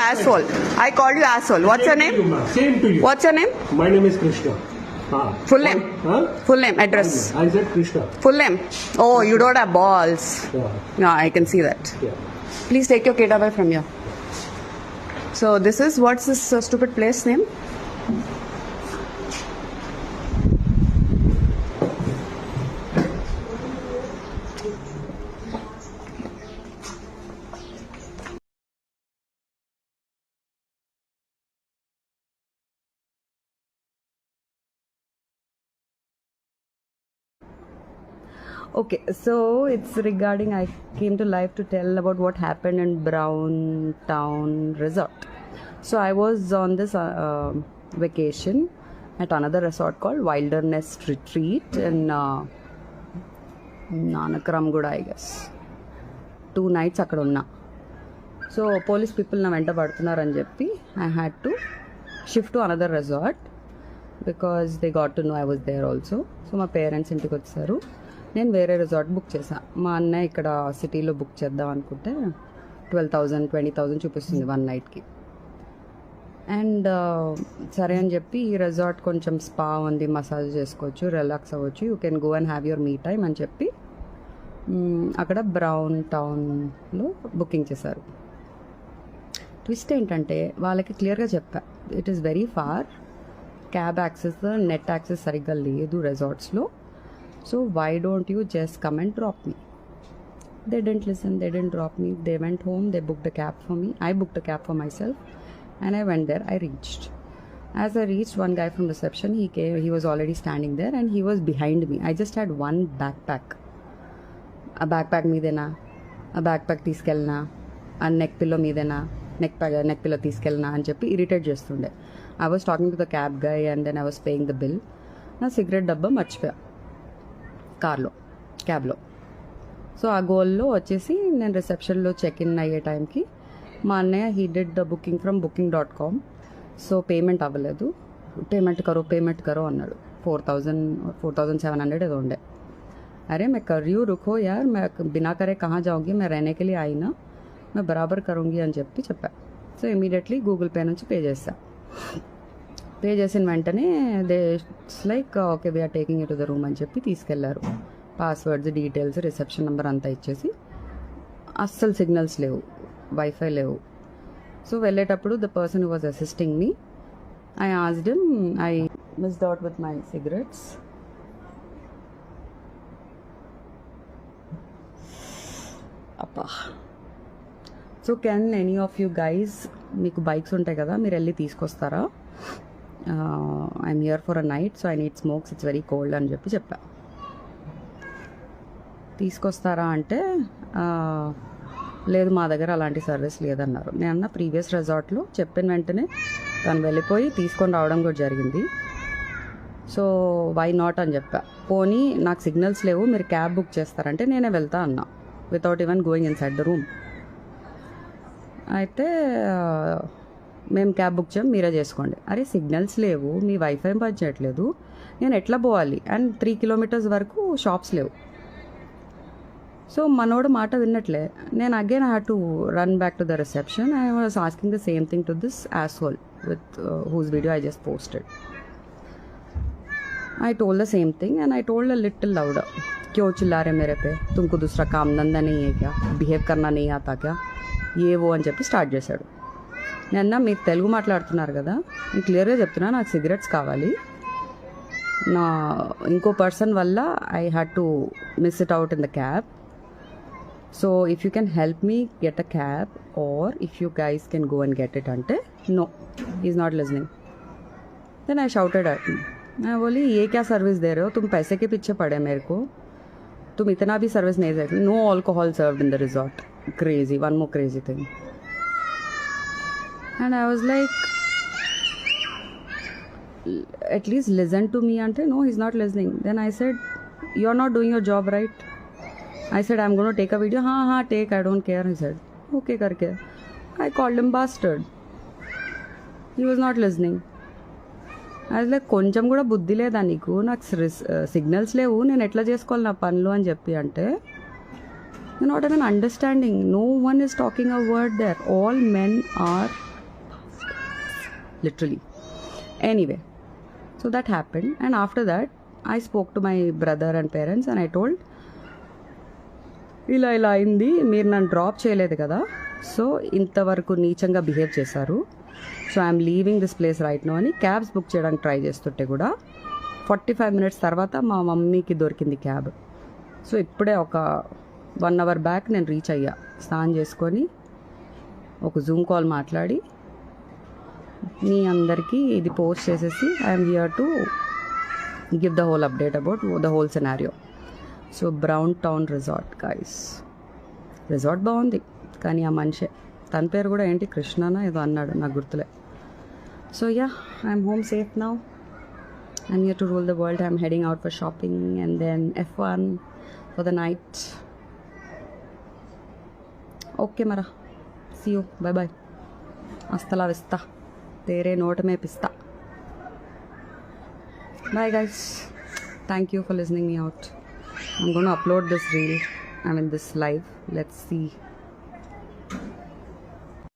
asshole. I called you asshole. What's your name? Same to you. What's your name? My name is Krishna. Full name. Huh? Full name, address. I said Krishna. Full name. Oh, you don't have balls. Yeah. No, I can see that. Yeah. Please take your kid away from here. So this is, what's this stupid place name? Okay, so it's regarding, I came to live to tell about what happened in Brown Town Resort. So I was on this vacation at another resort called Wilderness Retreat in Nanakaramguda, I guess. 2 nights అక్కడ ఉన్నా. So police people నా వెంట పడుతున్నారని చెప్పి I had to shift to another resort because they got to know I was there also. So మా parents ఇంటికి వచ్చారు. నేను వేరే రిసార్ట్ బుక్ చేశాను. మా అన్నయ్య ఇక్కడ సిటీలో బుక్ చేద్దాం అనుకుంటే 12,000 20,000 చూపిస్తుంది 1 నైట్కి. అండ్ సరే అని చెప్పి ఈ రిసార్ట్ కొంచెం స్పా ఉంది, మసాజ్ చేసుకోవచ్చు, రిలాక్స్ అవ్వచ్చు, you can go and have your me time అని చెప్పి అక్కడ బ్రౌన్ టౌన్లో బుకింగ్ చేశారు. ట్విస్ట్ ఏంటంటే వాళ్ళకి క్లియర్గా చెప్పా, it is very far, cab access net access సరిగ్గా లేదు రిసార్ట్స్లో, so why don't you just come and drop me? They didn't listen, they didn't drop me. They went home, they booked a cab for me. I booked a cab for myself and I went there. I reached. As I reached, one guy from reception, he came, he was already standing there and he was behind me. I just had one backpack. A backpack meedena, a backpack తీసుకెళ్ళనా, a neck pillow meedena, neck pillow తీసుకెళ్ళనా అని చెప్పి irritate చేస్తుండే. I was talking to the cab guy and then I was paying the bill. నా cigarette డబ్బా మర్చిపోయా క్యాబ్లో. So ఆ గోల్లో వచ్చేసి నేను రిసెప్షన్లో check in అయ్యే టైంకి మా అన్నయ్య he did the booking from booking.com. So payment అవ్వలేదు. పేమెంట్ కరో అన్నాడు. 4,700 ఏదో ఉండే. अरे मैं कर रही हूँ, रुको यार, मैं बिना करे कहाँ जाऊँगी, मैं रहने के लिए आई ना, मैं बराबर करूँगी అని చెప్పా. సో ఇమీడియట్లీ గూగుల్ పే నుంచి పే చేసిన వెంటనే they like okay we're taking it to the room అని చెప్పి తీసుకెళ్లారు. పాస్వర్డ్స్, డీటెయిల్స్, రిసెప్షన్ నెంబర్ అంతా ఇచ్చేసి, అస్సలు సిగ్నల్స్ లేవు, వైఫై లేవు. సో వెళ్ళేటప్పుడు the person who was assisting me, I asked him, I missed out with my cigarettes. అప్పా. So can any of you guys, మీకు బైక్స్ ఉంటాయి కదా, మీరు వెళ్ళి తీసుకొస్తారా? I'm here for a night, so I need smokes, it's very cold అని చెప్పా. తీసుకొస్తారా అంటే లేదు, మా దగ్గర అలాంటి సర్వీస్ లేదన్నారు. నేను అన్న ప్రీవియస్ రిసార్ట్లో చెప్పిన వెంటనే తను వెళ్ళిపోయి తీసుకొని రావడం కూడా జరిగింది. సో వై నాట్ అని చెప్పా. పోనీ నాకు సిగ్నల్స్ లేవు, మీరు క్యాబ్ బుక్ చేస్తారంటే నేనే వెళ్తా అన్నా, without even going in side the room. అయితే మేము క్యాబ్ బుక్ చేయం, మీరే చేసుకోండి. అరే సిగ్నల్స్ లేవు, మీ వైఫై పనిచేయట్లేదు, నేను ఎట్లా పోవాలి? అండ్ 3 kilometers వరకు షాప్స్ లేవు. సో మనోడు మాట విన్నట్లే. నేను again I had to run back to the reception. I was asking the same thing to this asshole with whose video I just posted. I told the same thing and I told a little louder, क्यों चिल्ला रहे मेरे पे, तुमको दूसरा काम धंधा नहीं है क्या, బిహేవ్ करना नहीं आता क्या, ये वो అని చెప్పి స్టార్ట్ చేశాడు. నిన్న మీరు తెలుగు మాట్లాడుతున్నారు కదా, నేను క్లియర్గా చెప్తున్నా, నాకు సిగరెట్స్ కావాలి. నా ఇంకో పర్సన్ వల్ల I had to miss it out in the cab. So if you can help me get a cab or if you guys can go and get it అంటే no, is not listening. Then I shouted at him, मैं बोली ये क्या service दे रहे हो, तुम पैसे के पीछे पड़े मेरे को, तुम इतना भी सर्विस नहीं दे सकते. No alcohol served in the resort. Crazy, one more crazy thing. And I was like, at least listen to me. Ante no, he's not listening. Then I said, you're not doing your job right. I said, I'm going to take a video. Ha, take, I don't care. He said, okay karke. I called him bastard. He was not listening. I was like, కొంచెం కూడా బుద్ధి లేదా నీకు, నాకు signals లేవు, నేను ఎట్లా చేసుకోవాలి నా పనులు అని చెప్పి అంటే, you're not even understanding. No one is talking a word there. All men are literally. Anyway, so that happened, and after that I spoke to my brother and parents and I told, ఇలా అయింది, మీరు నన్ను drop చేయలేదు కదా, so ఇంతవరకు నీచంగా behave చేశారు, so I'm leaving this place right now అని క్యాబ్స్ బుక్ చేయడానికి ట్రై చేస్తుంటే కూడా 45 minutes తర్వాత మా మమ్మీకి దొరికింది క్యాబ్. సో ఇప్పుడే ఒక 1 hour బ్యాక్ నేను రీచ్ అయ్యా, స్నానం చేసుకొని ఒక జూమ్ కాల్ మాట్లాడి మీ అందరికీ ఇది పోస్ట్ చేసేసి I'm here to give the whole update about the whole scenario. So brown town resort guys, resort బాగుంది కానీ ఆ మనిషే, తన పేరు కూడా ఏంటి కృష్ణనా ఏదో అన్నాడు, నాకు గుర్తులే. So yeah, I'm home safe now. I'm here to rule the world. I'm heading out for shopping and then F1 for the night. Okay Mara, see you, bye bye. Hasta la vista, tere note mein pista. Bye guys, thank you for listening me out. I'm going to upload this reel, this live. Let's see